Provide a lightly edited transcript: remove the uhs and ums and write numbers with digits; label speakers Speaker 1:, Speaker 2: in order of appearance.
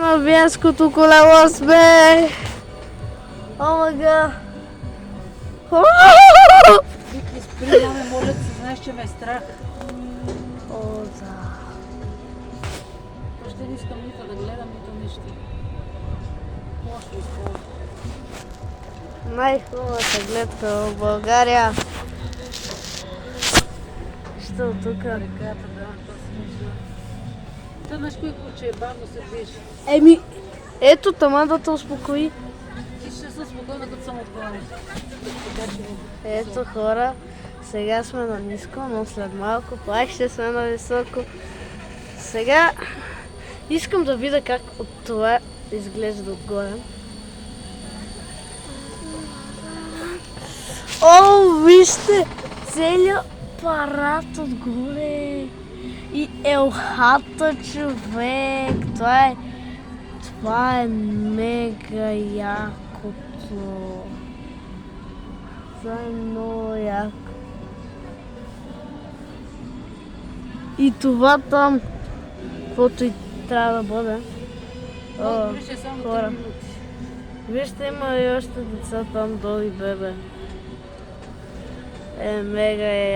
Speaker 1: На венското колело сме! Омага!
Speaker 2: Вики, спри, маме, моля ти се, знаеш, че ме е страх.
Speaker 1: О, да.
Speaker 2: Още не искам нито да гледам, нито нищо. Може да използвам.
Speaker 1: Най-хубавата гледка в България. Що тук?
Speaker 2: Реката, да, това си мисля. Та знаеш кои куче е бавно се движи.
Speaker 1: Еми, ето тама да те успокои.
Speaker 2: Ти ще се спокойно, като съм отгоре. Така че
Speaker 1: Ето хора, сега сме на ниско, но след малко пак ще сме на високо. Сега искам да видя как от това изглежда отгоре. О, вижте! Целият парад отгоре! И елхата, човек! Това е мега якото. Това е много яко. И това там, каквото и трябва да бъде. О,
Speaker 2: виж е само 3
Speaker 1: хора.
Speaker 2: минути.
Speaker 1: Вижте, има и още деца там долу и бебе. Мега е